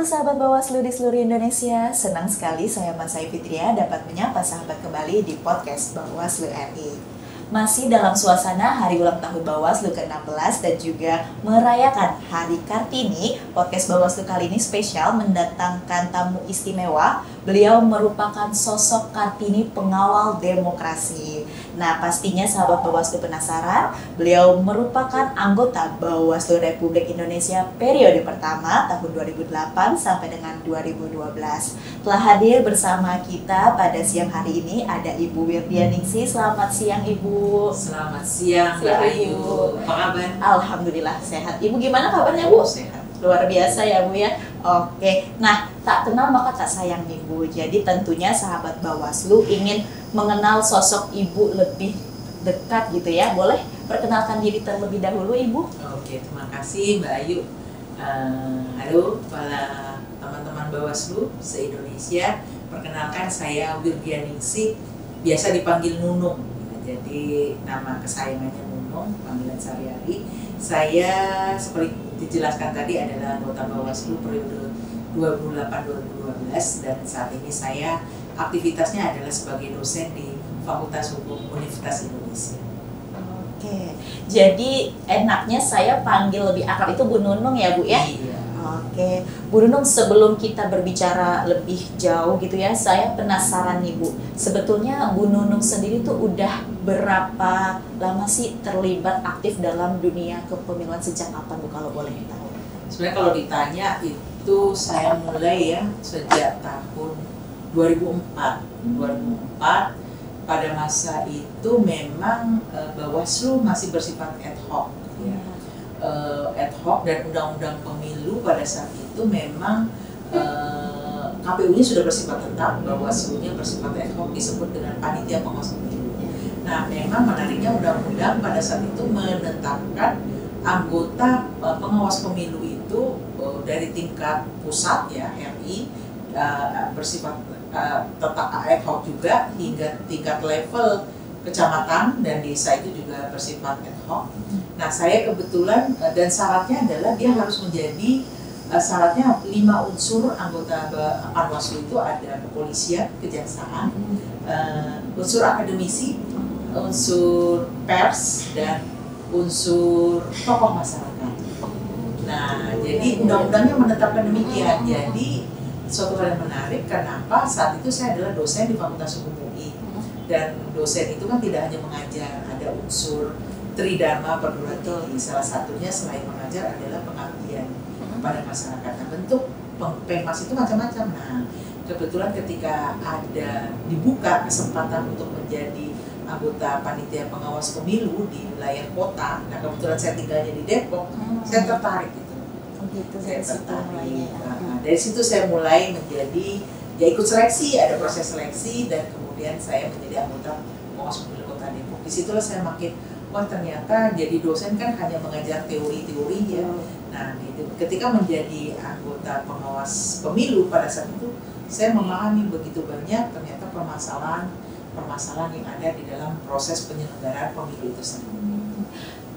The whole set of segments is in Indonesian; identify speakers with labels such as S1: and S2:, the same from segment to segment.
S1: Halo sahabat Bawaslu di seluruh Indonesia, senang sekali saya Masai Fitria dapat menyapa sahabat kembali di podcast Bawaslu RI. Masih dalam suasana hari ulang tahun Bawaslu ke-16 dan juga merayakan Hari Kartini, podcast Bawaslu kali ini spesial mendatangkan tamu istimewa. Beliau merupakan sosok Kartini pengawal demokrasi. Nah, pastinya sahabat Bawaslu penasaran, beliau merupakan anggota Bawaslu Republik Indonesia periode pertama tahun 2008 sampai dengan 2012. Telah hadir bersama kita pada siang hari ini ada Ibu Wirdianingsih. Selamat siang Ibu.
S2: Selamat siang Mbak Ayu. Apa kabar?
S1: Alhamdulillah sehat. Ibu gimana kabarnya Bu?
S2: Sehat.
S1: Luar biasa ya Bu ya. Oke, nah tak kenal maka tak sayang nih Bu. Jadi tentunya sahabat Bawaslu ingin mengenal sosok Ibu lebih dekat gitu ya. Boleh perkenalkan diri terlebih dahulu Ibu?
S2: Oke, terima kasih Mbak Ayu. Halo para teman-teman Bawaslu se-Indonesia. Perkenalkan saya Wirdianingsih, biasa dipanggil Nunung. Jadi nama kesayangannya Nunung, panggilan sehari-hari. Saya seperti dijelaskan tadi adalah anggota Bawaslu periode 2008-2012 dan saat ini saya aktivitasnya adalah sebagai dosen di Fakultas Hukum Universitas Indonesia.
S1: Oke, jadi enaknya saya panggil lebih akrab itu Bu Nunung ya Bu ya?
S2: Iya.
S1: Oke, Bu Nunung, sebelum kita berbicara lebih jauh gitu ya, saya penasaran nih Bu. Sebetulnya Bu Nunung sendiri tuh udah berapa lama sih terlibat aktif dalam dunia kepemiluan, sejak kapan Bu kalau boleh tahu?
S2: Sebenarnya kalau ditanya itu saya mulai ya sejak tahun 2004. 2004 pada masa itu memang Bawaslu masih bersifat ad hoc ya. Ad hoc dan undang-undang pemilu pada saat itu memang KPU-nya sudah bersifat tetap, Bawaslu-nya bersifat ad hoc, disebut dengan panitia pengawas pemilu. Nah, memang menariknya undang-undang pada saat itu menetapkan anggota pengawas pemilu itu dari tingkat pusat ya RI bersifat tetap ad hoc juga hingga tingkat level kecamatan dan desa itu juga bersifat ad hoc. Nah, saya kebetulan dan syaratnya adalah dia harus menjadi syaratnya 5 unsur anggota Panwaslu itu ada kepolisian, kejaksaan, unsur akademisi, unsur pers dan unsur tokoh masyarakat. Nah, jadi undang-undangnya menetapkan demikian. Jadi suatu hal yang menarik, kenapa saat itu saya adalah dosen di Fakultas Hukum UI dan dosen itu kan tidak hanya mengajar, ada unsur tridharma perguruan tinggi. Salah satunya selain mengajar adalah pengabdian kepada masyarakat. Nah, bentuk Pengmas itu macam-macam. Nah, kebetulan ketika ada dibuka kesempatan untuk menjadi anggota panitia pengawas pemilu di wilayah kota, nah kebetulan saya tinggalnya di Depok, saya tertarik gitu.
S1: Gitu,
S2: Saya
S1: dari situ
S2: tertarik.
S1: mulainya ya.
S2: Nah, dari situ saya mulai menjadi ya ikut seleksi, ada proses seleksi dan kemudian saya menjadi anggota pengawas pemilu kota Depok. Disitulah saya makin wah ternyata jadi dosen kan hanya mengajar teori-teori ya. Nah, ketika menjadi anggota pengawas pemilu pada saat itu saya memahami begitu banyak ternyata permasalahan yang ada di dalam proses penyelenggaraan pemilu itu sendiri.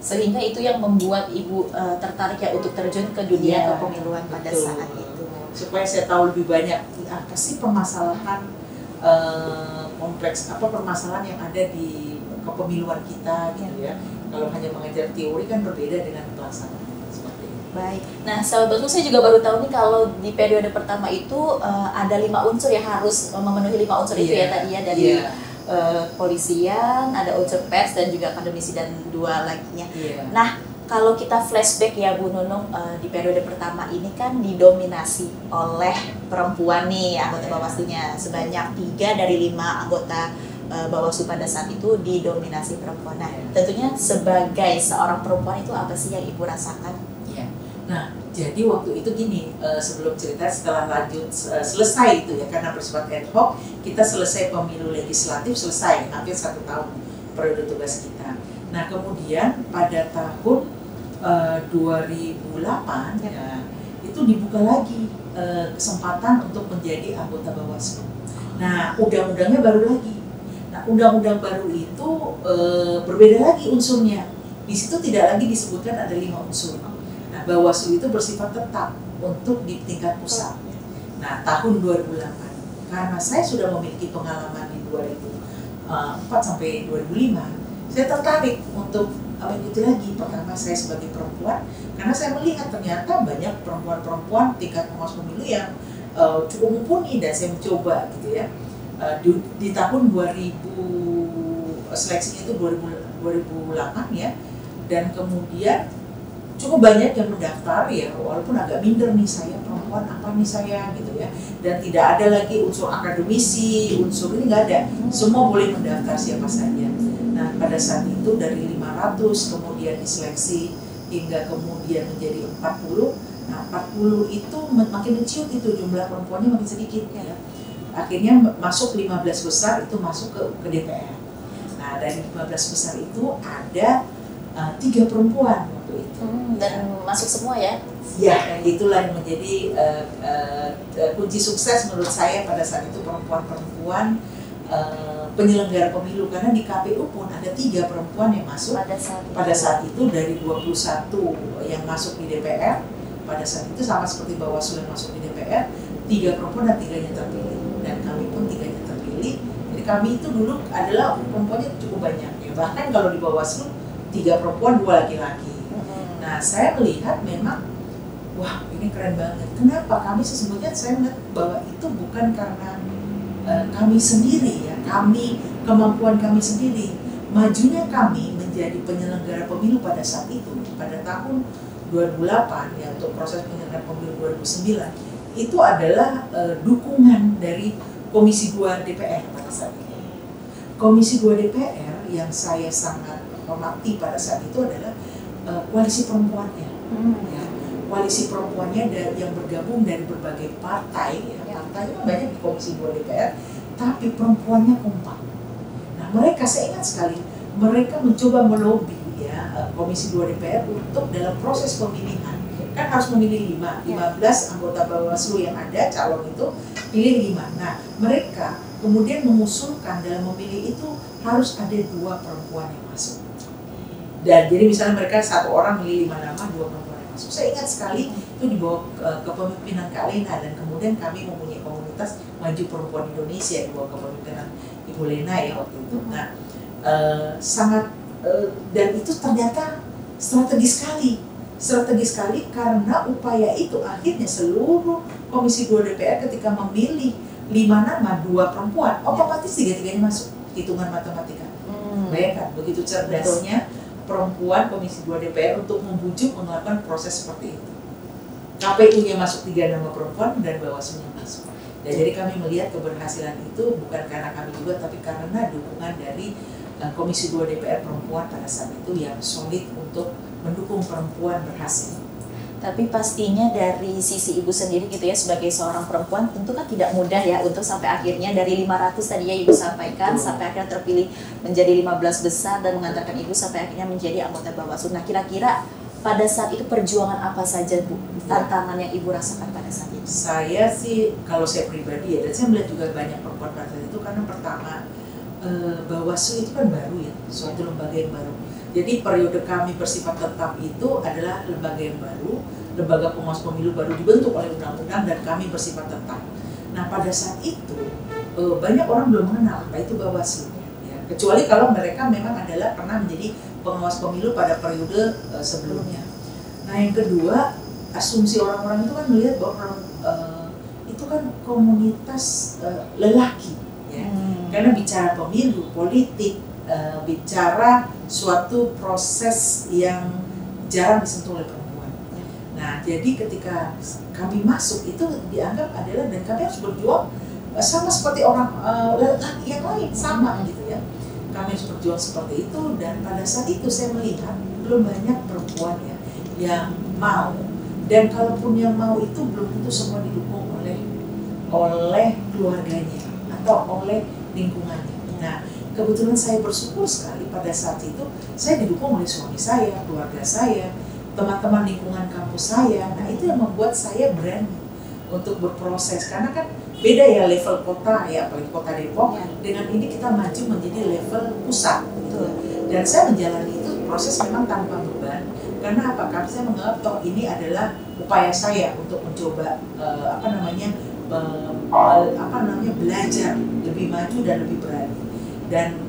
S1: Sehingga itu yang membuat Ibu tertarik ya untuk terjun ke dunia kepemiluan pada
S2: betul.
S1: saat itu.
S2: Supaya saya tahu lebih banyak apa sih permasalahan kompleks, apa permasalahan yang ada di kepemiluan kita gitu ya. Kalau hanya mengajar teori kan berbeda dengan pelaksanaan seperti itu.
S1: Baik. Nah, sahabatku, saya juga baru tahu nih kalau di periode pertama itu ada 5 unsur ya, harus memenuhi 5 unsur itu ya tadi ya, dari polisian, ada unsur pers dan juga akademisi dan 2 laginya. Nah, kalau kita flashback ya Bu Nunung, di periode pertama ini kan didominasi oleh perempuan nih anggota Bawaslunya, sebanyak 3 dari 5 anggota Bawaslu pada saat itu didominasi perempuan. Nah, tentunya sebagai seorang perempuan itu apa sih yang Ibu rasakan?
S2: Nah, jadi waktu itu gini, sebelum cerita setelah lanjut selesai itu ya, karena bersifat ad hoc, kita selesai pemilu legislatif, selesai hampir 1 tahun periode tugas kita. Nah, kemudian pada tahun 2008 ya, itu dibuka lagi kesempatan untuk menjadi anggota Bawaslu. Nah, undang-undangnya baru lagi. Nah, undang-undang baru itu berbeda lagi unsurnya. Di situ tidak lagi disebutkan ada 5 unsur. Nah, Bawaslu itu bersifat tetap untuk di tingkat pusat. Nah, tahun 2008, karena saya sudah memiliki pengalaman di 2004 sampai 2005, saya tertarik untuk mengikuti lagi. Pertama, saya sebagai perempuan, karena saya melihat ternyata banyak perempuan-perempuan tingkat pengawas pemilu yang cukup mumpuni, dan saya mencoba gitu ya. Di tahun 2000, seleksinya itu 2008 ya, dan kemudian cukup banyak yang mendaftar ya, walaupun agak minder nih, saya perempuan apa nih saya gitu ya, dan tidak ada lagi unsur akademisi, unsur ini nggak ada, semua boleh mendaftar siapa saja. Nah, pada saat itu dari 500 kemudian diseleksi hingga kemudian menjadi 40. Nah, 40 itu makin menciut, itu jumlah perempuannya makin sedikit ya. Akhirnya masuk 15 besar, itu masuk ke DPR. Nah, dari 15 besar itu ada 3 perempuan waktu itu.
S1: Dan masuk semua ya?
S2: Ya, itulah yang menjadi kunci sukses menurut saya pada saat itu, perempuan-perempuan penyelenggara pemilu, karena di KPU pun ada 3 perempuan yang masuk pada saat itu dari 21 yang masuk di DPR. Pada saat itu sama seperti Bawaslu yang masuk di DPR, 3 perempuan dan 3-nya terpilih, dan kami pun 3-nya terpilih. Jadi kami itu dulu adalah perempuannya cukup banyak ya, bahkan kalau di Bawaslu 3 perempuan 2 laki-laki. Nah, saya melihat memang, wah ini keren banget. Kenapa? Kami sesungguhnya saya melihat bahwa itu bukan karena kami sendiri ya, kemampuan kami sendiri. Majunya kami menjadi penyelenggara pemilu pada saat itu, pada tahun 2008 ya, untuk proses penyelenggaraan pemilu 2009, itu adalah dukungan dari Komisi 2 DPR pada saat itu. Komisi 2 DPR yang saya sangat hormati pada saat itu adalah koalisi perempuannya. Ya, koalisi perempuannya yang bergabung dari berbagai partai, ya, partainya banyak di Komisi 2 DPR, tapi perempuannya kompak. Nah, mereka, saya ingat sekali, mereka mencoba melobi ya Komisi 2 DPR untuk dalam proses pemilihan, kan harus memilih 15 anggota Bawaslu yang ada, calon itu pilih 5. Nah, mereka kemudian mengusulkan dalam memilih itu harus ada 2 perempuan yang masuk. Dan jadi misalnya mereka 1 orang milih 5 nama, 2 perempuan yang masuk. Saya ingat sekali itu di bawah kepemimpinan Kak Lena, dan kemudian kami mempunyai komunitas Maju Perempuan Indonesia di bawah kepemimpinan Ibu Lena ya waktu itu. Nah, dan itu ternyata strategis sekali karena upaya itu akhirnya seluruh Komisi 2 DPR ketika memilih 5 nama, 2 perempuan, otomatis 3-3-nya masuk, hitungan matematika. Bayangkan begitu cerdasnya perempuan Komisi 2 DPR untuk membujuk melakukan proses seperti itu. KPU-nya masuk 3 nama perempuan dan Bawaslu-nya masuk. Dan jadi kami melihat keberhasilan itu bukan karena kami juga, tapi karena dukungan dari Komisi 2 DPR perempuan pada saat itu yang solid untuk mendukung perempuan berhasil.
S1: Tapi pastinya dari sisi ibu sendiri gitu ya, sebagai seorang perempuan tentu kan tidak mudah ya untuk sampai akhirnya dari 500 tadi ya ibu sampaikan, sampai akhirnya terpilih menjadi 15 besar dan mengantarkan ibu sampai akhirnya menjadi anggota Bawaslu. Nah, kira-kira pada saat itu perjuangan apa saja Bu, tantangan yang ibu rasakan pada saat itu?
S2: Saya sih, kalau saya pribadi ya, dan saya melihat juga banyak perempuan pada saat itu, karena pertama Bawaslu itu kan baru ya, suatu lembaga yang baru. Jadi periode kami bersifat tetap itu adalah lembaga yang baru, lembaga pengawas pemilu baru dibentuk oleh undang-undang, dan kami bersifat tetap. Nah, pada saat itu banyak orang belum mengenal apa itu Bawaslu, ya. Kecuali kalau mereka memang adalah pernah menjadi pengawas pemilu pada periode sebelumnya. Nah, yang kedua, asumsi orang-orang itu kan melihat bahwa itu kan komunitas lelaki, ya. Karena bicara pemilu, politik, bicara suatu proses yang jarang disentuh oleh perempuan. Nah, jadi ketika kami masuk itu dianggap adalah, dan kami harus berjuang sama seperti orang laki yang lain, sama gitu ya. Kami harus berjuang seperti itu, dan pada saat itu saya melihat belum banyak perempuan ya yang mau, dan kalaupun yang mau itu belum tentu semua didukung oleh keluarganya atau oleh lingkungannya. Nah, kebetulan saya bersyukur sekali pada saat itu saya didukung oleh suami saya, keluarga saya, teman-teman lingkungan kampus saya. Nah, itu yang membuat saya berani untuk berproses, karena kan beda ya level kota ya, apalagi kota Depok ya. Dengan ini kita maju menjadi level pusat gitu. Dan saya menjalani itu proses memang tanpa beban, Karena apa? Karena saya menganggap toh ini adalah upaya saya untuk mencoba belajar lebih maju dan lebih berani. Dan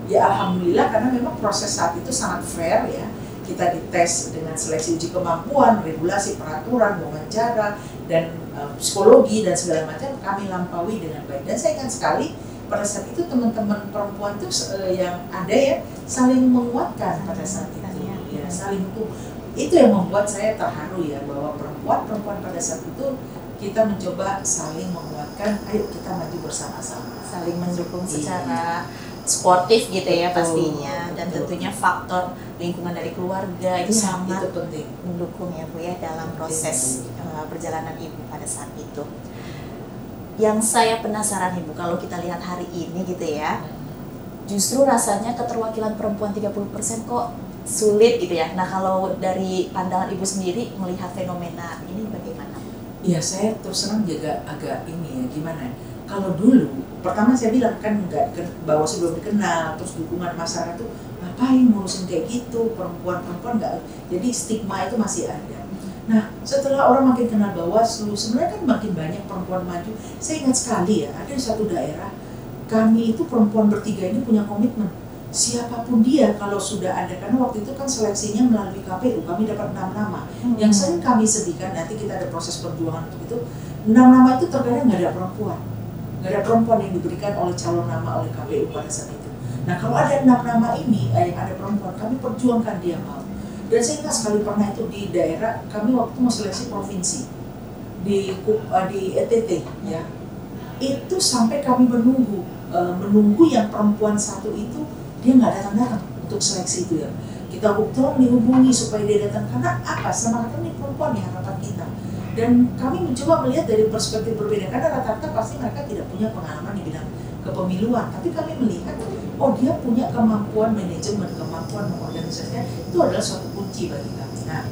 S2: ya alhamdulillah karena memang proses saat itu sangat fair ya. Kita dites dengan seleksi uji kemampuan, regulasi, peraturan, wawancara, dan psikologi dan segala macam kami lampaui dengan baik. Dan saya ingat sekali pada saat itu teman-teman perempuan itu yang ada ya saling menguatkan pada saat itu ya, saling itu yang membuat saya terharu ya bahwa perempuan pada saat itu kita mencoba saling menguatkan, ayo kita maju bersama-sama,
S1: saling mendukung secara sportif gitu ya pastinya. Dan tentunya faktor lingkungan dari keluarga itu sangat
S2: penting
S1: mendukung ya Bu ya dalam proses perjalanan Ibu pada saat itu. Yang saya penasaran Ibu, kalau kita lihat hari ini gitu ya, justru rasanya keterwakilan perempuan 30% kok sulit gitu ya. Nah kalau dari pandangan Ibu sendiri melihat fenomena ini bagaimana?
S2: Iya, saya terus terang juga agak ini ya, gimana? Kalau dulu, pertama saya bilang kan bahwa sebelum dikenal, terus dukungan masyarakat tuh ngapain ngurusin kayak gitu, perempuan nggak, jadi stigma itu masih ada. Nah, setelah orang makin kenal Bawaslu, sebenarnya kan makin banyak perempuan maju. Saya ingat sekali ya, ada di satu daerah, kami itu perempuan bertiga ini punya komitmen. Siapapun dia kalau sudah ada, karena waktu itu kan seleksinya melalui KPU, kami dapat 6 nama. Yang sering kami sedihkan, nanti kita ada proses perjuangan untuk itu, 6 nama itu terkadang nggak ada perempuan. Nggak ada perempuan yang diberikan oleh calon nama oleh KPU pada saat itu. Nah kalau ada 6 nama ini, yang ada perempuan, kami perjuangkan dia mau. Dan saya ingat sekali pernah itu di daerah, kami waktu mau seleksi provinsi di NTT ya, itu sampai kami menunggu yang perempuan satu itu dia nggak datang untuk seleksi itu ya. Kita tolong dihubungi supaya dia datang, karena apa? Semangatnya ini perempuan ya, harapan kita. Dan kami mencoba melihat dari perspektif berbeda, karena rata-rata pasti mereka tidak punya pengalaman di bidang kepemiluan, tapi kami melihat oh dia punya kemampuan manajemen, kemampuan mengorganisasikan, itu adalah suatu kunci bagi kami. Nah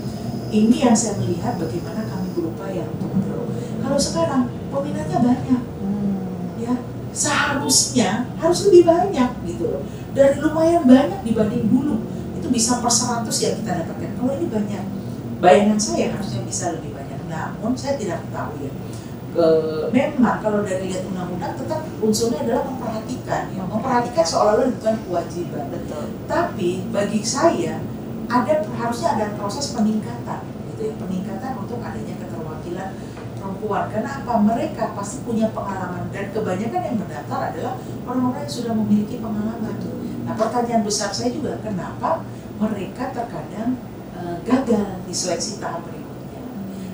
S2: ini yang saya melihat bagaimana kami berupaya untuk mendorong. Kalau sekarang peminatnya banyak ya, seharusnya harus lebih banyak gitu loh, dari lumayan banyak dibanding dulu, itu bisa per 100 yang kita dapatkan. Kalau ini banyak, bayangan saya harusnya bisa lebih banyak, namun saya tidak tahu ya. Memang kalau dari lihat undang-undang tetap unsurnya adalah memperhatikan ya, memperhatikan seolah-olah bukan kewajiban.
S1: Betul.
S2: Tapi bagi saya harusnya ada proses peningkatan gitu ya, peningkatan untuk adanya keterwakilan perempuan. Karena apa? Mereka pasti punya pengalaman, dan kebanyakan yang mendaftar adalah orang-orang yang sudah memiliki pengalaman. Nah pertanyaan besar saya juga, kenapa mereka terkadang gagal di seleksi tahap berikutnya?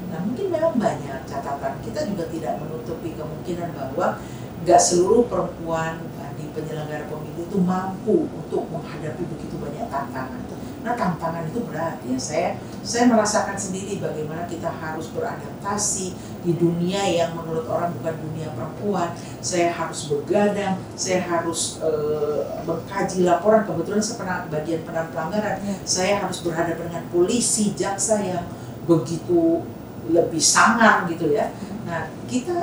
S2: Nah mungkin memang banyak catatan, kita juga tidak menutupi kemungkinan bahwa nggak seluruh perempuan di penyelenggara pemilu itu mampu untuk menghadapi begitu banyak tantangan. Nah tantangan itu berat ya, saya merasakan sendiri bagaimana kita harus beradaptasi di dunia yang menurut orang bukan dunia perempuan. Saya harus begadang, saya harus mengkaji laporan, kebetulan saya pernah bagian pelanggaran, saya harus berhadapan dengan polisi, jaksa yang begitu lebih sangar gitu ya. Nah kita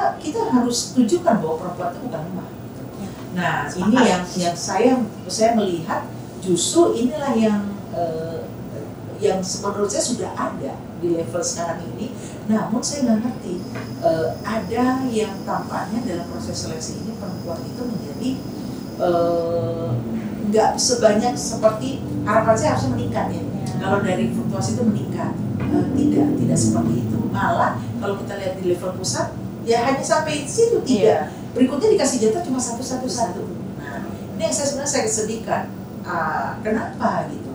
S2: harus tunjukkan bahwa perempuan itu bukan lemah. Nah ini yang saya melihat justru inilah yang menurut saya sudah ada di level sekarang ini. Namun saya nggak ngerti ada yang tampaknya dalam proses seleksi ini perempuan itu menjadi nggak sebanyak seperti harapan saya, harusnya meningkat ya. Kalau dari fluktuasi itu meningkat, tidak seperti itu. Malah kalau kita lihat di level pusat ya hanya sampai situ, tidak. Berikutnya dikasih jatah cuma satu. Nah ini yang sebenarnya saya sedihkan. Kenapa gitu?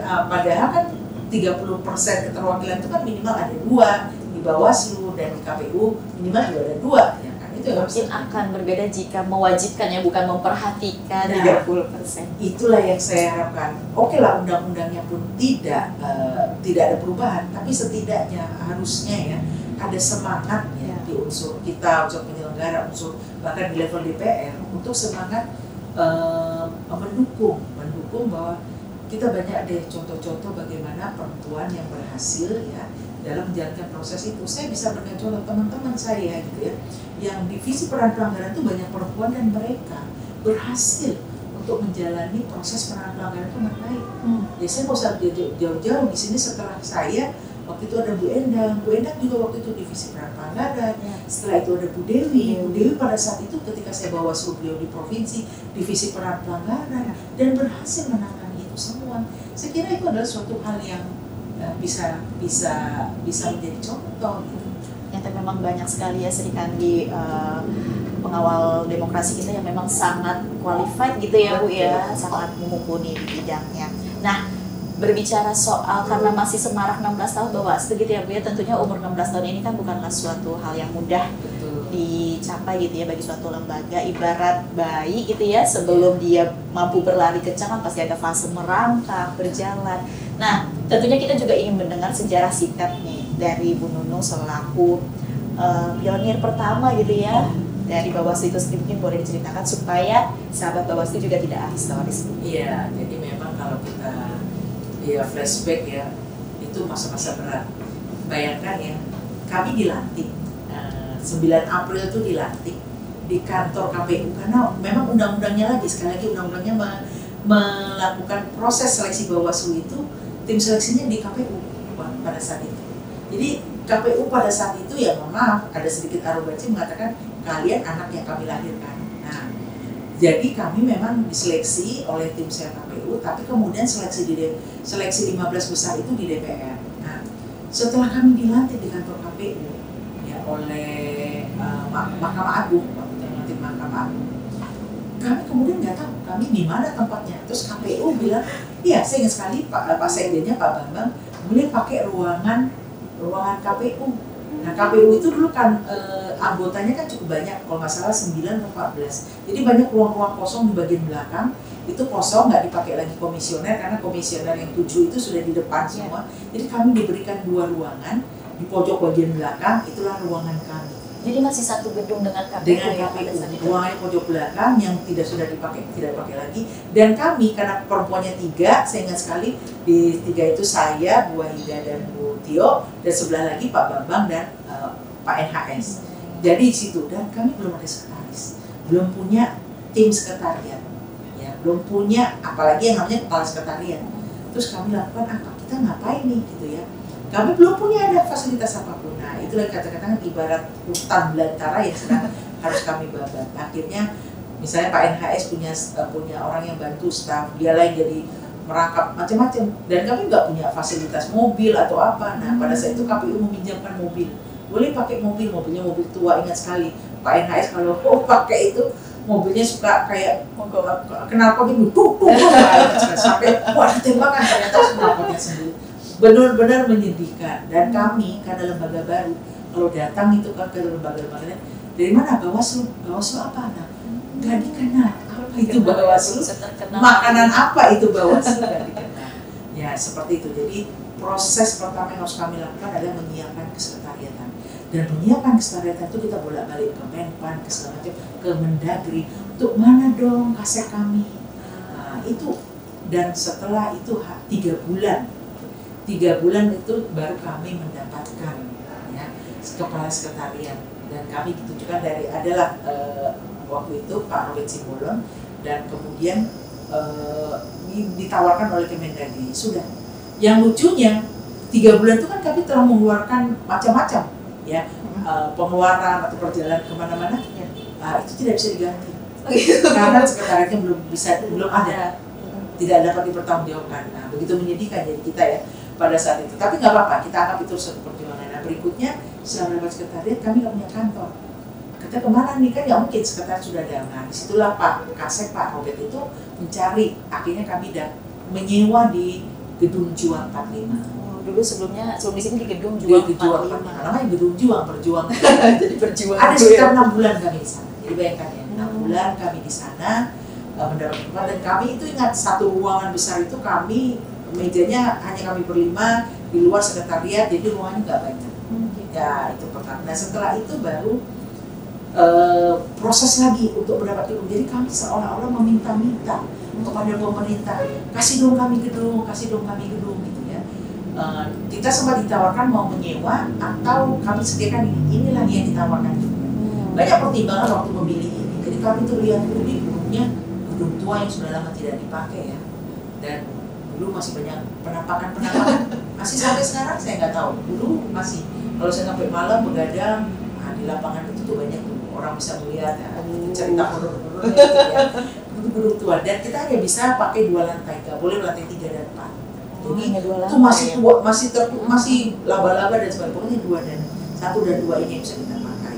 S2: Padahal kan 30% keterwakilan itu kan minimal ada 2 di Bawaslu dan di KPU minimal juga ada 2 ya kan. Itu
S1: mungkin akan berbeda jika mewajibkan ya, bukan memperhatikan.
S2: Nah,
S1: 30%.
S2: Itulah yang saya harapkan. Oke lah undang-undangnya pun tidak ada perubahan, tapi setidaknya harusnya ya ada semangat ya di unsur kita, unsur penyelenggara, unsur bahkan di level DPR untuk semangat mendukung bahwa kita banyak deh contoh-contoh bagaimana perempuan yang berhasil ya dalam menjalankan proses itu. Saya bisa berikan contoh teman-teman saya gitu ya, yang divisi peran pelanggaran itu banyak perempuan dan mereka berhasil untuk menjalani proses penanganan pelanggaran itu dengan baik. Ya saya nggak usah jauh-jauh di sini. Setelah saya waktu itu ada Bu Endang juga waktu itu divisi penanganan pelanggaran. Setelah itu ada Bu Dewi pada saat itu ketika saya bawa beliau di provinsi divisi penanganan pelanggaran dan berhasil menangani itu semua. Saya kira itu adalah suatu hal yang bisa menjadi contoh gitu.
S1: Ternyata memang banyak sekali ya Sri Kandi pengawal demokrasi kita yang memang sangat qualified gitu ya Bu ya, sangat mumpuni di bidangnya. Nah, berbicara soal karena masih semarak 16 tahun Bawaslu gitu ya Bu ya, tentunya umur 16 tahun ini kan bukanlah suatu hal yang mudah dicapai gitu ya bagi suatu lembaga. Ibarat bayi gitu ya, sebelum dia mampu berlari kencang kan pasti ada fase merangkak, berjalan. Nah, tentunya kita juga ingin mendengar sejarah singkat nih dari Bu Nunung selaku pionir pertama gitu ya dari Bawaslu itu sendiri, mungkin boleh diceritakan supaya sahabat Bawaslu juga tidak ahistoris.
S2: Iya, jadi memang kalau kita flashback ya, itu masa-masa berat. Bayangkan ya, kami dilantik 9 April itu dilantik di kantor KPU karena memang undang-undangnya lagi, sekali lagi undang-undangnya melakukan proses seleksi Bawaslu itu, tim seleksinya di KPU pada saat itu. Jadi KPU pada saat itu ya maaf ada sedikit arogansi mengatakan kalian anak yang kami lahirkan. Nah, jadi kami memang diseleksi oleh tim sel KPU, tapi kemudian seleksi 15 besar itu di DPR. Nah, setelah kami dilantik di kantor KPU ya oleh Mahkamah Agung, tim Mahkamah Agung, kami kemudian nggak tahu kami di mana tempatnya. Terus KPU bilang, iya saya ingat sekali Pak Sekjennya Pak Bambang boleh pakai ruangan KPU. Nah KPU itu dulu kan anggotanya kan cukup banyak, kalau nggak salah 9 atau 14. Jadi banyak ruang-ruang kosong di bagian belakang, itu kosong nggak dipakai lagi komisioner karena komisioner yang 7 itu sudah di depan semua. Jadi kami diberikan 2 ruangan di pojok bagian belakang, itulah ruangan kami.
S1: Jadi masih satu gedung dengan KPU.
S2: Dengan KPU, ruangannya pojok belakang yang tidak dipakai lagi. Dan kami karena perempuannya 3, saya ingat sekali di 3 itu saya, Bu Wahida dan Bu Tio, dan sebelah lagi Pak Bambang dan Pak NHS. Jadi di situ, dan kami belum ada sekretaris, belum punya tim sekretariat, ya, belum punya apalagi yang namanya kepala sekretariat. Terus kami lakukan apa? Kita ngapain nih gitu ya? Kami belum punya ada fasilitas apapun. Nah, itulah kata-kata ibarat hutan belantara yang sedang harus kami babat. Akhirnya, misalnya Pak NHS punya orang yang bantu staf, dia lain jadi merangkap macam-macam. Dan kami nggak punya fasilitas mobil atau apa. Nah, pada saat itu KPU meminjamkan mobil. Boleh pakai mobilnya mobil tua, ingat sekali. Pak NHS kalau pakai itu mobilnya suka kayak kenapa gitu, sampai wah tembakan ternyata semua sendiri. Benar-benar menyedihkan. Dan kami karena lembaga baru, kalau datang itu kan ke lembaga-lembaganya dari mana? Bawaslu apa? Nah, nggak dikenal apa itu Bawaslu, makanan apa itu Bawaslu, nggak dikenal. Ya seperti itu. Jadi proses pertama yang harus kami lakukan adalah menyiapkan kesekretariatan. Dan menyiapkan kesekretariatan itu kita bolak-balik ke Menpan, ke segala macam, ke Mendagri. Untuk mana dong kasek kami? Nah, itu. Dan setelah itu 3 bulan itu baru kami mendapatkan ya kepala sekretariat, dan kami ditujukan adalah waktu itu Pak Robert Simbolon, dan kemudian ditawarkan oleh Kemendagri. Sudah. Yang lucunya 3 bulan itu kan kami telah mengeluarkan macam-macam ya pengeluaran atau perjalanan kemana-mana, itu tidak bisa diganti karena sekretariatnya belum ada, tidak dapat dipertanggungjawabkan. Nah, begitu menyedihkan jadi kita ya pada saat itu. Tapi nggak apa-apa, kita anggap itu suatu perjuangan. Nah, berikutnya setelah mendapat sekretariat, kami nggak punya kantor. Kita kemana nih, kan nggak mungkin sekretariat sudah ada. Nah, disitulah Pak Robert itu mencari. Akhirnya kami menyewa di Gedung Juang 45.
S1: Dulu sebelum di sini di Gedung Juang 45.
S2: Namanya Gedung Juang, berjuang.
S1: Jadi berjuang.
S2: Ada sekitar 6 bulan kami di sana. Jadi bayangkan ya, 6 bulan kami di sana mendapat tempat, dan kami itu ingat satu ruangan besar itu kami mejanya hanya kami berlima, di luar sekretariat, jadi ruangannya nggak banyak. Ya itu pertama. Nah setelah itu baru proses lagi untuk mendapat gedung. Jadi kami seolah-olah meminta-minta kepada pemerintah, kasih dong kami gedung gitu ya. Kita sempat ditawarkan mau menyewa atau kami sediakan inilah yang ditawarkan juga. Banyak pertimbangan waktu memilih ini. Jadi kami tuh lihat gedungnya gedung tua yang sudah lama tidak dipakai ya, dan dulu masih banyak penampakan masih sampai sekarang saya nggak tahu. Dulu masih kalau saya sampai malam begadang, nah, di lapangan itu tuh banyak tuh orang bisa melihat ya, cerita horor-horornya gitu ya. Itu gedung tua dan kita hanya bisa pakai 2 lantai, nggak boleh lantai 3 dan 4. Jadi itu masih tua, masih laba-laba dan sebagainya, pokoknya 2 dan 1 dan 2 ini yang bisa kita pakai.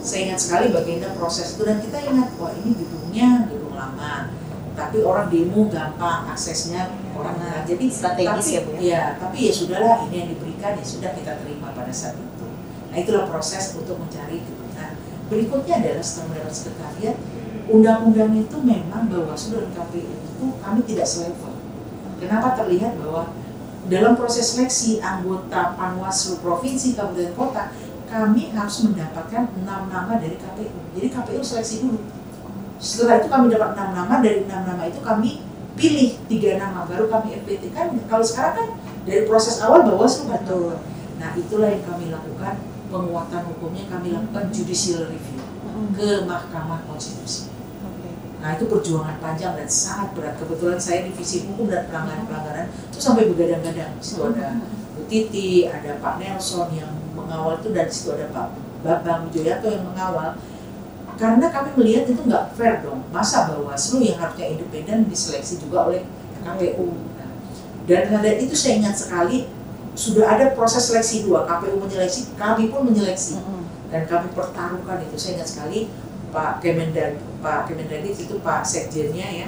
S2: Saya ingat sekali bagaimana proses itu dan kita ingat, wah ini gedung lama, tapi orang demo gampang aksesnya orang jadi
S1: strategis ya Bu ya.
S2: Ya, tapi ya sudahlah, ini yang diberikan ya sudah kita terima pada saat itu. Nah itulah proses untuk mencari gedung. Nah berikutnya adalah setelah mendapat sekretariat, undang-undang itu memang Bawaslu dan KPU itu kami tidak selevel. Kenapa? Terlihat bahwa dalam proses seleksi anggota Panwaslu provinsi, kabupaten, kota, kami harus mendapatkan 6 nama dari KPU. Jadi KPU seleksi dulu. Setelah itu kami dapat 6 nama, dari 6 nama itu kami pilih 3 nama, baru kami FPT. Kan kalau sekarang kan dari proses awal Bawaslu betul. Nah itulah yang kami lakukan, penguatan hukumnya kami lakukan judicial review ke Mahkamah Konstitusi. Nah itu perjuangan panjang dan sangat berat. Kebetulan saya divisi hukum dan pelanggaran itu sampai begadang-gadang. Di situ ada Bu Titi, ada Pak Nelson yang mengawal itu, dan di situ ada Pak Bambang Wijoyanto yang mengawal. Karena kami melihat itu nggak fair dong. Masa Bawaslu yang harusnya independen diseleksi juga oleh KPU. Nah, dan pada itu saya ingat sekali sudah ada proses seleksi 2. KPU menyeleksi, kami pun menyeleksi. Dan kami pertaruhkan itu. Saya ingat sekali Pak Kemendagri itu Pak Sekjennya ya,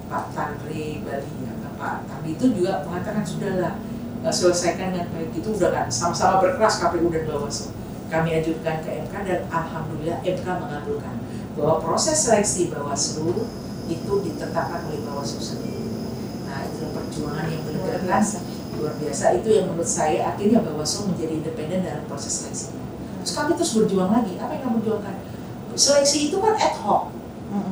S2: Pak Tandri Bali ya, Pak Tandri itu juga mengatakan sudahlah selesaikan dengan baik. Itu udah kan sama-sama berkeras KPU dan Bawaslu. Kami ajukan ke MK dan alhamdulillah MK mengabulkan bahwa proses seleksi Bawaslu itu ditetapkan oleh Bawaslu sendiri. Nah itu perjuangan yang menegakkan luar biasa. Itu yang menurut saya akhirnya Bawaslu menjadi independen dalam proses seleksi. Terus kami terus berjuang lagi. Apa yang kami perjuangkan? Seleksi itu kan ad hoc.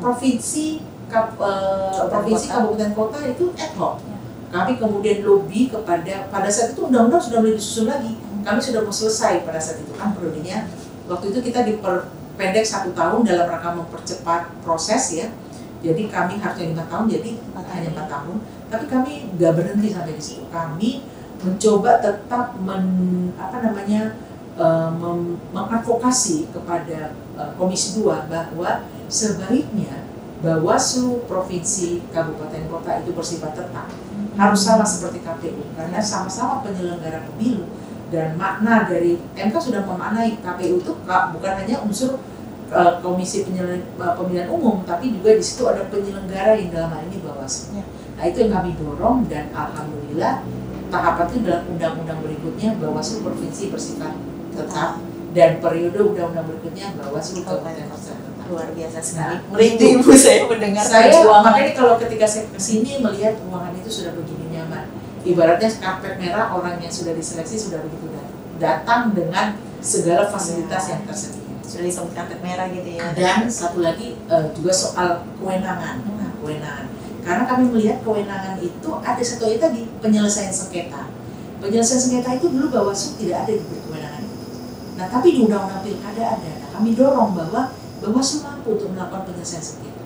S2: Provinsi, kabupaten, kota itu ad hoc. Kami kemudian lobby pada saat itu undang-undang sudah mulai disusun lagi. Kami sudah mau selesai pada saat itu kan periodenya. Waktu itu kita diperpendek 1 tahun dalam rangka mempercepat proses ya. Jadi kami harusnya 5 tahun, jadi hanya 4 tahun. Tapi kami nggak berhenti sampai di situ. Kami mencoba tetap mengadvokasi kepada Komisi 2 bahwa sebaiknya Bawaslu provinsi, kabupaten, kota itu bersifat tetap. Harus sama seperti KPU karena sama-sama penyelenggara pemilu. Dan makna dari MK sudah memaknai KPU itu bukan hanya unsur Komisi Pemilihan Umum, tapi juga di situ ada penyelenggara yang dalam hal ini Bawaslu. Nah itu yang kami dorong dan alhamdulillah tahapan itu dalam undang-undang berikutnya Bawaslu provinsi bersifat tetap dan periode undang-undang berikutnya Bawaslu kabupaten kota.
S1: Luar biasa sekali. Merinding Ibu saya mendengar
S2: perjuangan. Makanya kalau ketika saya kesini melihat ruangan itu sudah begini nyaman. Ibaratnya karpet merah, orang yang sudah diseleksi sudah begitu datang dengan segala fasilitas yang tersedia.
S1: Sudah disebut karpet merah gitu ya.
S2: Dan satu lagi juga soal kewenangan. Nah, kewenangan. Karena kami melihat kewenangan itu ada satu itu tadi, penyelesaian sengketa. Penyelesaian sengketa itu dulu Bawaslu tidak ada di kewenangan itu. Nah tapi di Undang-Undang Pilkada ada. Nah, kami dorong bahwa Bawaslu mampu untuk melakukan penyelesaian sengketa.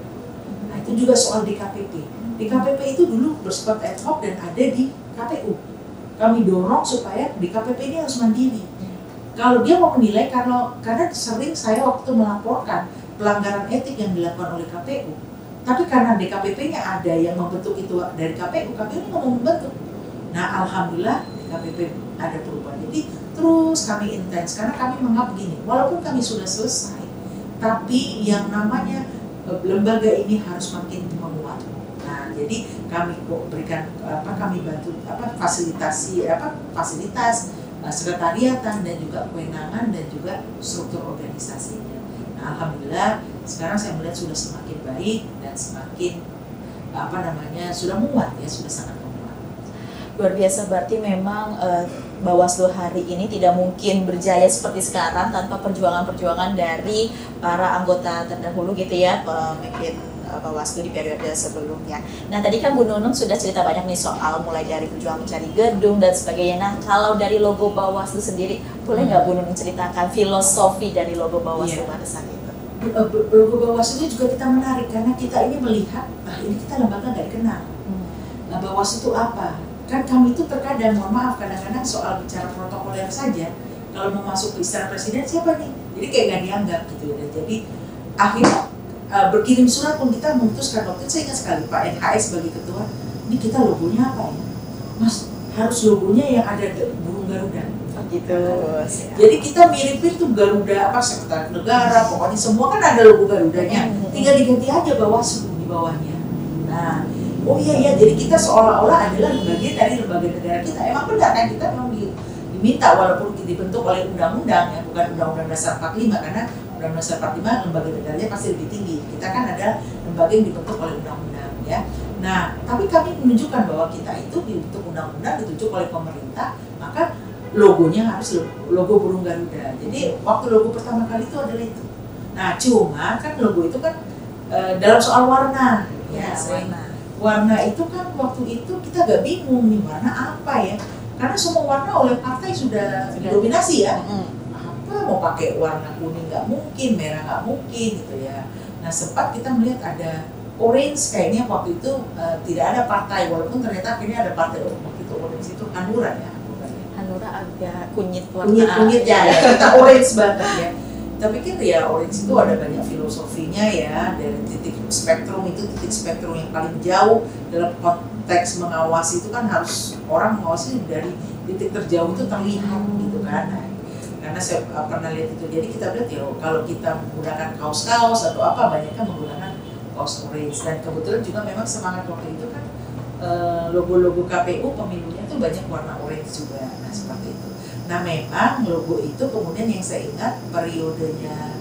S2: Nah itu juga soal DKPP. DKPP itu dulu bersifat ad hoc dan ada di KPU. Kami dorong supaya DKPP ini harus mandiri. Kalau dia mau menilai, karena sering saya waktu melaporkan pelanggaran etik yang dilakukan oleh KPU, tapi karena DKPP-nya ada yang membentuk itu dari KPU ini nggak mau membentuk. Nah alhamdulillah DKPP ada perubahan. Jadi terus kami intens karena kami menganggap begini, walaupun kami sudah selesai, tapi yang namanya lembaga ini harus makin menguat. Nah, jadi kami berikan kami bantu fasilitas sekretariatan dan juga kewenangan dan juga struktur organisasinya. Nah, alhamdulillah sekarang saya melihat sudah semakin baik dan semakin sudah muat ya, sudah sangat menguat.
S1: Luar biasa, berarti memang Bawaslu hari ini tidak mungkin berjaya seperti sekarang tanpa perjuangan-perjuangan dari para anggota terdahulu gitu ya, pemimpin Bawaslu di periode sebelumnya. Nah tadi kan Bu Nunung sudah cerita banyak nih soal mulai dari perjuangan mencari gedung dan sebagainya. Nah kalau dari logo Bawaslu sendiri, boleh nggak Bu Nunung ceritakan filosofi dari logo Bawaslu pada saat itu?
S2: logo Bawaslu itu juga kita menarik karena kita ini melihat, ini kita lembaga nggak dikenal. Nah, Bawaslu itu apa? Kan kami itu terkadang, mohon maaf, kadang-kadang soal bicara protokoler saja, kalau mau masuk ke istana presiden siapa nih? Jadi kayak nggak dianggap gitu ya. Jadi akhirnya berkirim surat pun kita memutuskan, waktu itu saya ingat sekali Pak NHS sebagai ketua, ini kita logonya apa ya? Mas, harus logonya yang ada burung Garuda.
S1: Gitu.
S2: Jadi kita miripin tuh Garuda apa sekretariat negara, pokoknya semua kan ada logo Garudanya. Tinggal diganti aja Bawaslu di bawahnya. Nah, oh iya, jadi kita seolah-olah adalah bagian dari lembaga negara kita. Emang benar kan, kita memang diminta walaupun dibentuk oleh undang-undang ya, bukan Undang-Undang Dasar 45, karena Undang-Undang Dasar 45 lembaga negaranya pasti lebih tinggi. Kita kan ada lembaga yang dibentuk oleh undang-undang ya. Nah, tapi kami menunjukkan bahwa kita itu dibentuk undang-undang, ditunjuk oleh pemerintah, maka logonya harus logo burung Garuda. Jadi waktu logo pertama kali itu adalah itu. Nah, cuma kan logo itu kan dalam soal warna ya, warna itu kan waktu itu kita agak bingung nih warna apa ya, karena semua warna oleh partai sudah didominasi ya. Apa mau pakai warna kuning nggak mungkin, merah nggak mungkin gitu ya. Nah, sempat kita melihat ada orange, kayaknya waktu itu tidak ada partai, walaupun ternyata akhirnya ada partai waktu itu. Orange itu Hanura ya.
S1: Hanura agak kunyit warna.
S2: Kunyit ya, kita orange banget ya. Tapi kan ya orange itu ada banyak filosofinya ya, dari titik spektrum itu, titik spektrum yang paling jauh dalam konteks mengawasi itu kan harus orang mengawasi dari titik terjauh itu terlihat gitu kan. Nah, karena saya pernah lihat itu, jadi kita lihat ya kalau kita menggunakan kaos-kaos atau apa, banyaknya menggunakan kaos orange. Dan kebetulan juga memang semangat waktu itu kan logo-logo KPU pemilunya tuh banyak warna orange juga, nah seperti itu. Nah memang logo itu kemudian yang saya ingat periodenya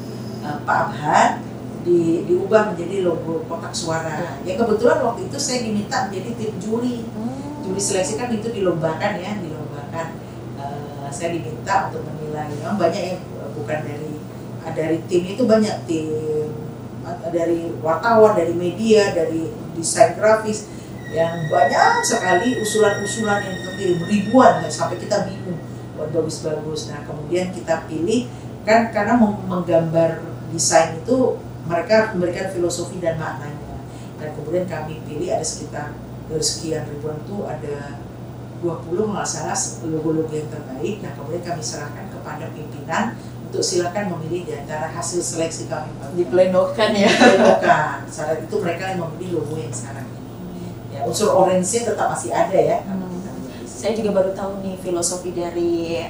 S2: Pak Abhan diubah menjadi logo kotak suara. Ya kebetulan waktu itu saya diminta menjadi tim juri seleksi, kan itu dilombakan ya, saya diminta untuk menilai. Memang banyak yang bukan dari tim itu, banyak tim dari wartawan, dari media, dari desain grafis, yang banyak sekali usulan-usulan yang terkirim ribuan, sampai kita bingung buat bagus-bagus. Nah kemudian kita pilih kan, karena menggambar desain itu mereka memberikan filosofi dan maknanya, dan kemudian kami pilih ada sekitar dari sekian ribuan itu ada 20 nggak salah logo-logo yang terbaik. Nah kemudian kami serahkan kepada pimpinan untuk silakan memilih di antara hasil seleksi kami.
S1: Diplenokan ya.
S2: Diplenokan. Saat itu mereka yang memilih logo yang sekarang ini. Ya, unsur orange-nya tetap masih ada ya.
S1: Saya juga baru tahu nih filosofi dari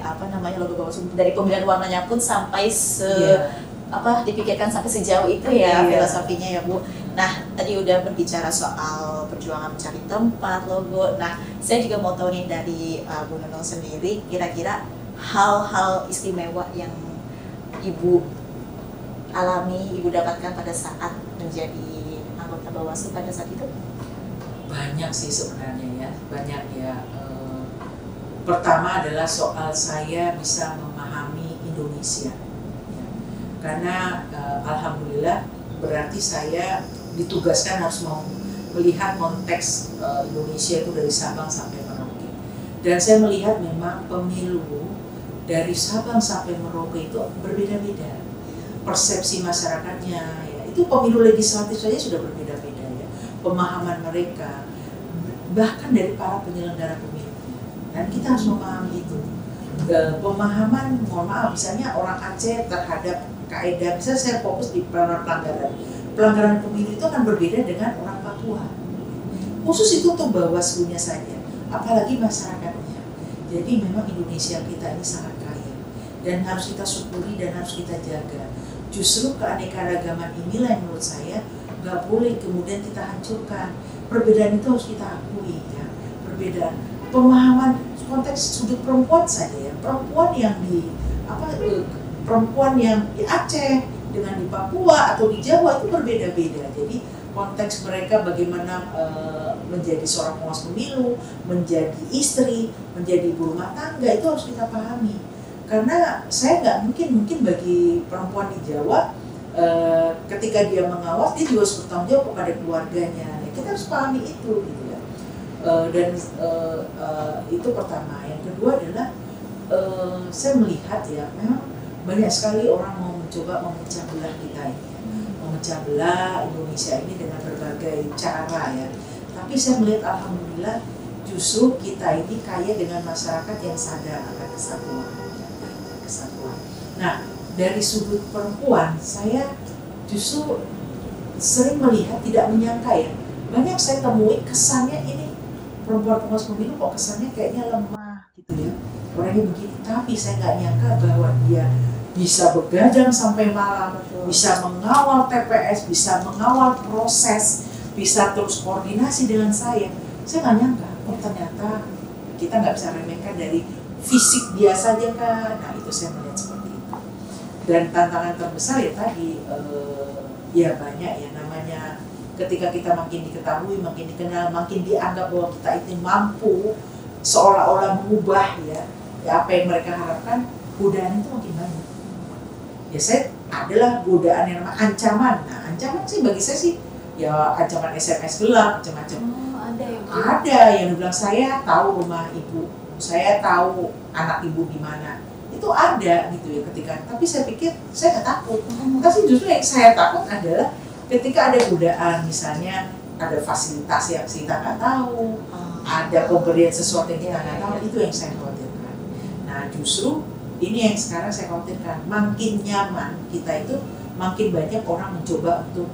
S1: logo Bawaslu, dari pemilihan warnanya pun sampai dipikirkan sampai sejauh itu ya filosofinya ya Bu. Nah tadi udah berbicara soal perjuangan mencari tempat logo. Nah saya juga mau tahu nih dari Bu Nunung sendiri, kira-kira hal-hal istimewa yang Ibu alami, Ibu dapatkan pada saat menjadi anggota Bawaslu pada saat itu?
S2: Banyak sih sebenarnya ya, banyak ya. Pertama adalah soal saya bisa memahami Indonesia ya. Karena alhamdulillah berarti saya ditugaskan harus melihat konteks Indonesia itu dari Sabang sampai Merauke, dan saya melihat memang pemilu dari Sabang sampai Merauke itu berbeda-beda persepsi masyarakatnya ya. Itu pemilu legislatif saja sudah berbeda-beda ya, pemahaman mereka, bahkan dari para penyelenggara pemilu. Dan kita harus memahami itu. Pemahaman, mohon maaf, misalnya orang Aceh terhadap kaedah, misalnya saya fokus di pelanggaran pemilu itu akan berbeda dengan orang Papua. Khusus itu untuk Bawaslu-nya saja, apalagi masyarakatnya. Jadi memang Indonesia kita ini sangat kaya dan harus kita syukuri dan harus kita jaga. Justru keanekaragaman inilah yang menurut saya nggak boleh kemudian kita hancurkan. Perbedaan itu harus kita akui ya, perbedaan pemahaman konteks sudut perempuan saja ya, perempuan yang di Aceh dengan di Papua atau di Jawa itu berbeda-beda. Jadi konteks mereka bagaimana menjadi seorang pengawas pemilu, menjadi istri, menjadi ibu rumah tangga, itu harus kita pahami. Karena saya nggak mungkin bagi perempuan di Jawa ketika dia mengawas, dia juga harus bertanggung jawab kepada keluarganya. Ya, kita harus pahami itu gitu ya. Itu pertama. Yang kedua adalah saya melihat ya, memang banyak sekali orang mau mencoba memecah belah kita ini. memecah belah Indonesia ini dengan berbagai cara ya. Tapi saya melihat alhamdulillah justru kita ini kaya dengan masyarakat yang sadar akan kesatuan. Nah, dari sudut perempuan, saya justru sering melihat, tidak menyangka ya. Banyak saya temui kesannya ini perempuan pengawas pemilu kok kesannya kayaknya lemah gitu ya. Orangnya begini, tapi saya nggak nyangka bahwa dia bisa begadang sampai malam, bisa mengawal TPS, bisa mengawal proses, bisa terus koordinasi dengan saya. Saya nggak nyangka, oh ternyata kita nggak bisa remehkan dari fisik dia saja kan. Nah itu saya melihat seperti itu. Dan tantangan terbesar ya tadi, ya banyak ya namanya ketika kita makin diketahui, makin dikenal, makin dianggap bahwa kita itu mampu seolah-olah mengubah ya apa yang mereka harapkan, godaan itu makin banyak. Ya saya adalah godaan yang namanya ancaman. Nah ancaman sih bagi saya sih ya ancaman SMS gelap macam-macam.
S1: Ada ya?
S2: Ada yang bilang saya tahu rumah ibu, saya tahu anak ibu di mana. Itu ada gitu ya ketika. Tapi saya pikir saya nggak takut. Tapi justru yang saya takut adalah ketika ada godaan, misalnya ada fasilitas yang kita nggak tahu, ada pemberian sesuatu yang kita nggak tahu, itu yang saya khawatirkan. Nah justru ini yang sekarang saya khawatirkan, makin nyaman kita itu, makin banyak orang mencoba untuk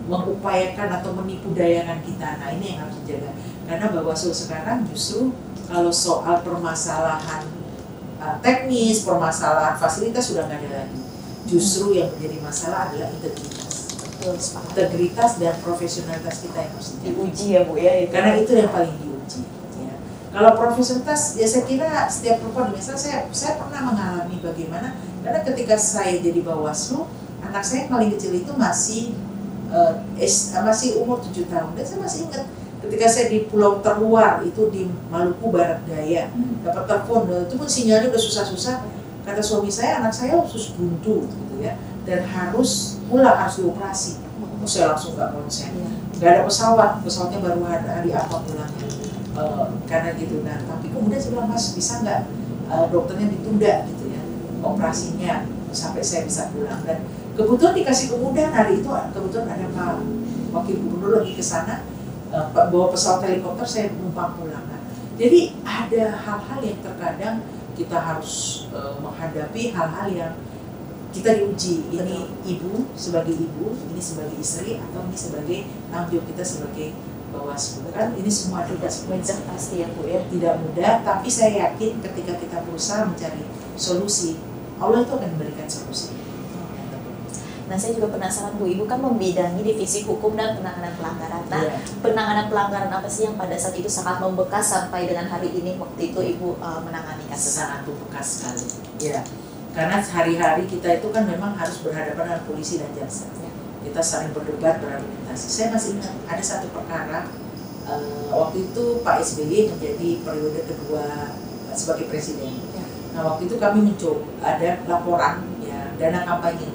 S2: mengupayakan atau menipu dayakan kita. Nah ini yang harus dijaga. Karena Bawaslu sekarang justru kalau soal permasalahan teknis, permasalahan fasilitas sudah nggak ada lagi. Justru yang menjadi masalah adalah integritas.
S1: Betul,
S2: integritas dan profesionalitas kita yang harus
S1: diuji ya Bu ya. Itu.
S2: Karena itu yang paling diuji. Kalau profesionalitas, ya saya kira setiap perempuan, misalnya saya pernah mengalami bagaimana, karena ketika saya jadi Bawaslu, anak saya yang paling kecil itu masih umur 7 tahun, dan saya masih ingat ketika saya di pulau terluar itu di Maluku Barat Daya, dapat telepon, itu pun sinyalnya udah susah-susah, kata suami saya, anak saya usus buntu gitu ya, dan harus pulang, harus dioperasi. Saya langsung nggak konsen, nggak ada pesawatnya baru hari apa pulangnya. Karena gitu, nah tapi kemudian saya bilang, Mas bisa nggak dokternya ditunda gitu ya operasinya sampai saya bisa pulang. Dan kebetulan dikasih kemudahan, hari itu kebetulan ada Pak Wakil Gubernur lagi ke sana bawa pesawat helikopter, saya numpang pulang. Nah, jadi ada hal-hal yang terkadang kita harus menghadapi hal-hal yang kita diuji. Ini ibu sebagai ibu, ini sebagai istri, atau ini sebagai tanggung jawab kita sebagai Bawaslu. Kan ini semua tidak mudah pasti ya Bu ya, tidak mudah, tapi saya yakin ketika kita berusaha mencari solusi, Allah itu akan memberikan solusi.
S1: Nah saya juga penasaran Bu, Ibu kan membidangi divisi hukum dan penanganan pelanggaran. Nah penanganan pelanggaran apa sih yang pada saat itu sangat membekas sampai dengan hari ini waktu itu Ibu menangani kasus?
S2: Sangat membekas sekali. Ya, karena hari-hari kita itu kan memang harus berhadapan dengan polisi dan jaksa. Kita saling berdebat, berargumentasi. Saya masih ingat ada satu perkara waktu itu Pak SBY menjadi periode kedua sebagai presiden. Nah waktu itu kami mencoba ada laporan ya dana kampanye,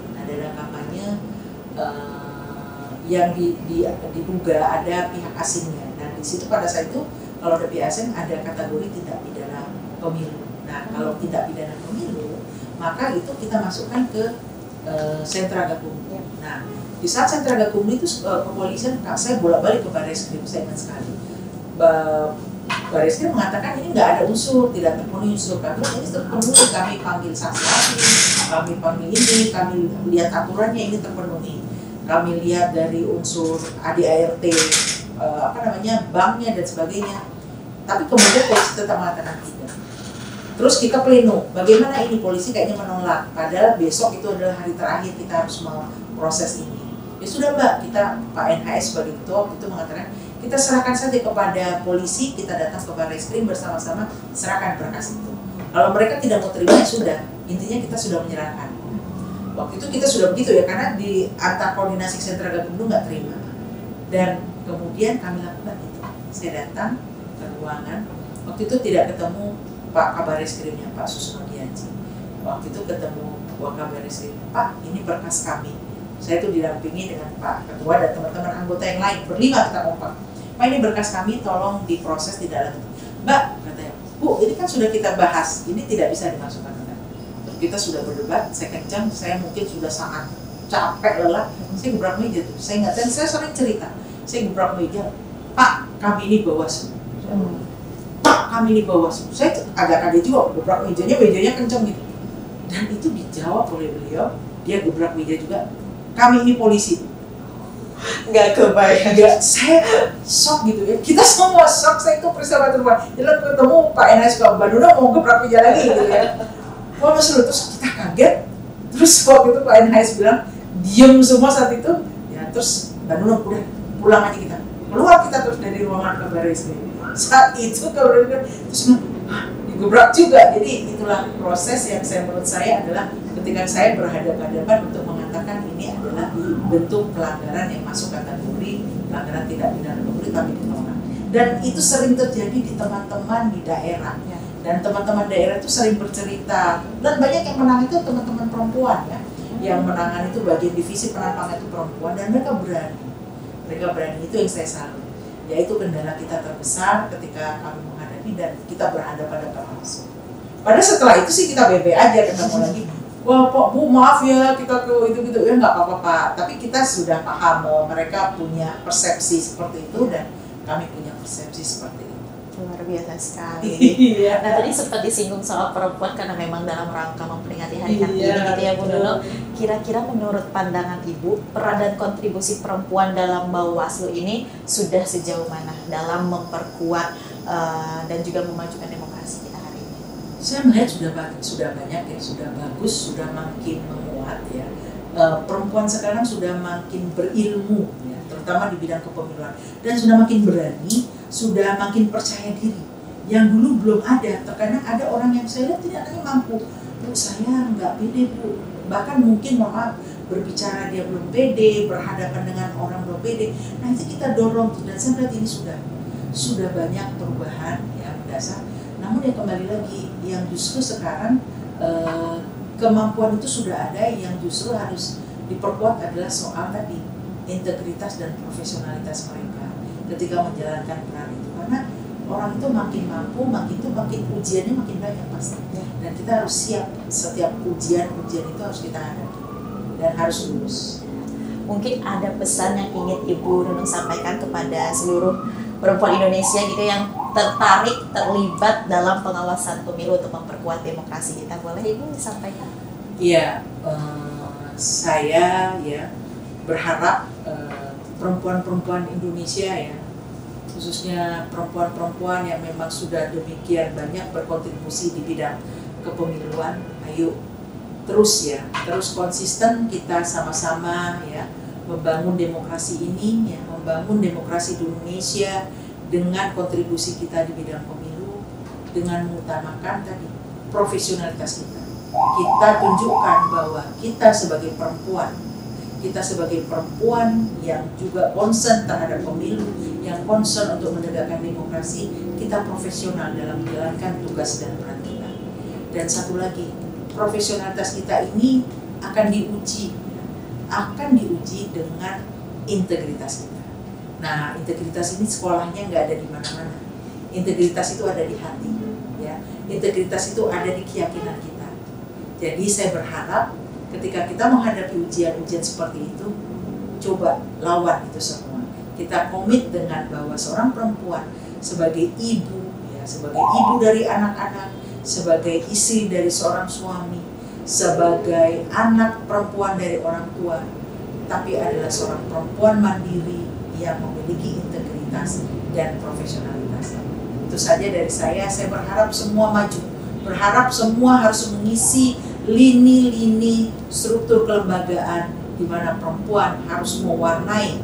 S2: yang diduga ada pihak asingnya. Nah di situ pada saat itu kalau ada pihak asing ada kategori tindak pidana pemilu. Nah kalau tindak pidana pemilu maka itu kita masukkan ke sentra Gakumdu. Nah di saat sentra Gakumdu itu kepolisian, saya bolak-balik ke Barreskrim, saya ingat sekali. Barreskrim mengatakan ini nggak ada unsur, tidak terpenuhi unsur. Kami ini terpenuhi, kami panggil saksi, kami panggil ini, kami lihat aturannya ini terpenuhi. Kami lihat dari unsur ADART, banknya dan sebagainya. Tapi kemudian polisi tetap mengatakan tidak. Terus kita pleno, bagaimana ini polisi kayaknya menolak, padahal besok itu adalah hari terakhir kita harus mau proses ini. Ya sudah Mbak, kita Pak NHS sebagai ketua itu mengatakan kita serahkan saja kepada polisi, kita datang ke Barreskrim bersama-sama serahkan berkas itu. Kalau mereka tidak mau terima ya sudah, intinya kita sudah menyerahkan. Waktu itu kita sudah begitu ya, karena di antar koordinasi sentra Gakumdu nggak terima. Dan kemudian kami lakukan itu. Saya datang ke ruangan, waktu itu tidak ketemu Pak Kabar Eskrimnya, Pak Susno Diaji. Waktu itu ketemu Kabar Eskrim, Pak ini berkas kami. Saya itu didampingi dengan Pak Ketua dan teman-teman anggota yang lain, berlima kita kompak. Pak ini berkas kami, tolong diproses tidak lanjut. Mbak, katanya, Bu ini kan sudah kita bahas, ini tidak bisa dimasukkan. kita sudah berdebat, saya kencang, saya mungkin sudah sangat capek lelah, saya gebrak meja tuh, saya nggak tahu, saya sering cerita, saya gebrak meja, Pak, kami ini Bawaslu, Pak, kami ini Bawaslu, saya agak kaget juga, gebrak mejanya kencang gitu, dan itu dijawab oleh beliau, dia gebrak meja juga, kami ini polisi.
S1: Nggak kebayang.
S2: Ya, saya shock gitu ya. Kita semua shock. Saya itu peristiwa terbuat. Jalan ketemu Pak NS Pak Banduna mau gebrak meja lagi gitu ya. Wah Mas, terus kita kaget. Terus waktu itu Pak NS bilang diem semua saat itu. Ya terus Banduna udah pulang aja kita. Keluar kita terus dari ruangan kabar reskrim. Saat itu kabar terus digebrak juga. Jadi itulah proses yang menurut saya adalah ketika saya berhadapan-hadapan untuk mengatakan ini adalah bentuk pelanggaran yang masuk kategori pelanggaran tidak pidana korupsi tapi ditolak. Dan itu sering terjadi di teman-teman di daerah. Dan teman-teman daerah itu sering bercerita. Dan banyak yang menang itu teman-teman perempuan ya. Yang menangan itu bagian divisi penampungan itu perempuan dan mereka berani. Mereka berani, itu yang saya salut. Yaitu kendala kita terbesar ketika kami menghadapi dan kita berhadapan-hadapan langsung. Padahal setelah itu sih kita bebe aja ketemu lagi. Wah Pak, Bu maaf ya kita ke itu-gitu ya nggak apa-apa Pak. Tapi kita sudah paham bahwa mereka punya persepsi seperti itu dan kami punya persepsi seperti itu.
S1: Luar biasa sekali.
S2: Iya.
S1: Nah tadi sempat disinggung soal perempuan karena memang dalam rangka memperingati Hari Kartini gitu ya Bu Nunung. Kira-kira menurut pandangan Ibu peran dan kontribusi perempuan dalam Bawaslu ini sudah sejauh mana dalam memperkuat dan juga memajukan demokrasi kita hari ini?
S2: Saya melihat sudah banyak ya, sudah bagus, sudah makin menguat ya. Perempuan sekarang sudah makin berilmu ya, terutama di bidang kepemiluan dan sudah makin berani, sudah makin percaya diri. Yang dulu belum ada, terkadang ada orang yang saya lihat tidak hanya mampu, Bu saya nggak pede Bu, bahkan mungkin maaf berbicara dia belum pede, berhadapan dengan orang belum pede. Nah itu kita dorong dan saya lihat ini sudah banyak perubahan yang mendasar. Namun ya kembali lagi, yang justru sekarang kemampuan itu sudah ada, yang justru harus diperkuat adalah soal tadi integritas dan profesionalitas mereka ketika menjalankan peran itu. Karena orang itu makin mampu, makin ujiannya makin banyak pasti. Dan kita harus siap, setiap ujian itu harus kita hadapi dan harus lulus.
S1: Mungkin ada pesan yang ingin Ibu Nunung sampaikan kepada seluruh perempuan Indonesia gitu yang tertarik, terlibat dalam pengawasan pemilu untuk memperkuat demokrasi kita. Boleh Ibu disampaikan?
S2: Iya, saya ya berharap perempuan-perempuan Indonesia ya, khususnya perempuan-perempuan yang memang sudah demikian banyak berkontribusi di bidang kepemiluan, ayo terus konsisten kita sama-sama ya membangun demokrasi ini ya, membangun demokrasi di Indonesia dengan kontribusi kita di bidang pemilu, dengan mengutamakan tadi profesionalitas kita. Kita tunjukkan bahwa kita sebagai perempuan yang juga concern terhadap pemilu, yang concern untuk menegakkan demokrasi, kita profesional dalam menjalankan tugas dan peran kita. Dan satu lagi, profesionalitas kita ini akan diuji dengan integritas kita. Nah, integritas ini sekolahnya nggak ada di mana-mana. Integritas itu ada di hati, ya. Integritas itu ada di keyakinan kita. Jadi saya berharap ketika kita menghadapi ujian-ujian seperti itu, coba lawan itu semua. Kita komit dengan bahwa seorang perempuan sebagai ibu, ya, sebagai ibu dari anak-anak, sebagai istri dari seorang suami, sebagai anak perempuan dari orang tua, tapi adalah seorang perempuan mandiri yang memiliki integritas dan profesionalitas. Itu saja dari saya berharap semua maju, berharap semua harus mengisi lini-lini struktur kelembagaan di mana perempuan harus mewarnai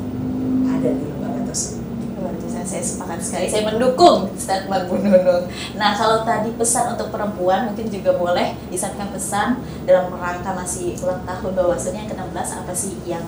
S2: ada di lembaga tersebut.
S1: Luar biasa, saya sepakat sekali, saya mendukung statement Bu Nunung. Nah kalau tadi pesan untuk perempuan mungkin juga boleh disampaikan pesan dalam rangka masih ulang tahun Bawaslu yang ke-16, apa sih yang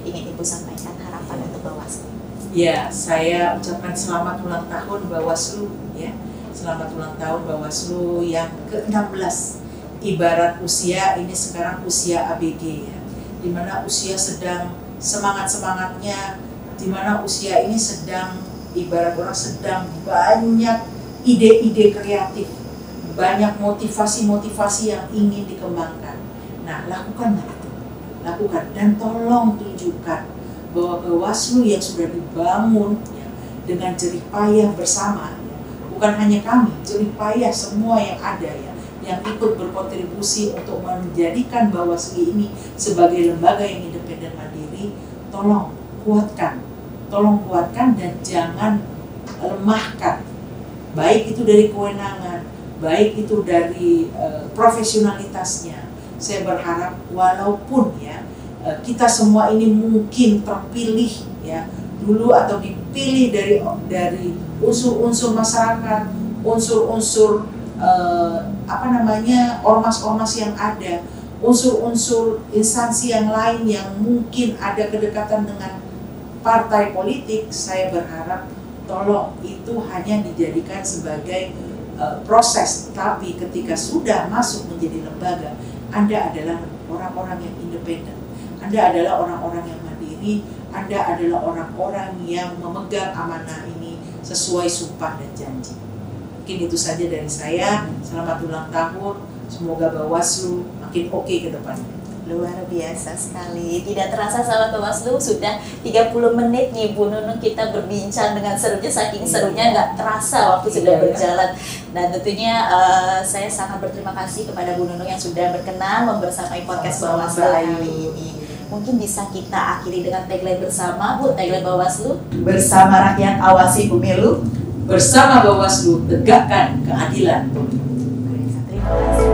S1: ingin Ibu sampaikan harapan untuk Bawaslu?
S2: Ya, saya ucapkan selamat ulang tahun Bawaslu ya. Selamat ulang tahun Bawaslu yang ke-16. Ibarat usia ini sekarang usia ABG ya, dimana usia sedang semangat-semangatnya, dimana usia ini sedang ibarat orang sedang banyak ide-ide kreatif, banyak motivasi-motivasi yang ingin dikembangkan. Nah, lakukanlah itu, lakukan, dan tolong tunjukkan bahwa Bawaslu yang sudah dibangun ya, dengan jerih payah bersama, ya, bukan hanya kami, jerih payah semua yang ada ya, yang ikut berkontribusi untuk menjadikan Bawaslu ini sebagai lembaga yang independen mandiri. Tolong kuatkan dan jangan lemahkan, baik itu dari kewenangan, baik itu dari profesionalitasnya. Saya berharap walaupun ya kita semua ini mungkin terpilih ya dulu atau dipilih dari unsur-unsur masyarakat, unsur-unsur ormas-ormas yang ada, unsur-unsur instansi yang lain yang mungkin ada kedekatan dengan partai politik. Saya berharap tolong itu hanya dijadikan sebagai proses, tapi ketika sudah masuk menjadi lembaga, Anda adalah orang-orang yang independen, Anda adalah orang-orang yang mandiri, Anda adalah orang-orang yang memegang amanah ini sesuai sumpah dan janji. Mungkin itu saja dari saya. Selamat ulang tahun, semoga Bawaslu makin oke ke depannya.
S1: Luar biasa sekali. Tidak terasa sahabat Bawaslu, sudah 30 menit nih Bu Nunung kita berbincang dengan serunya, saking serunya nggak terasa waktu sudah berjalan. Dan tentunya saya sangat berterima kasih kepada Bu Nunung yang sudah berkenan membersamai podcast Bawaslu kali ini. Mungkin bisa kita akhiri dengan tagline bersama, Bu. Tagline Bawaslu: bersama rakyat awasi pemilu,
S2: bersama Bawaslu tegakkan keadilan.
S1: Terima kasih.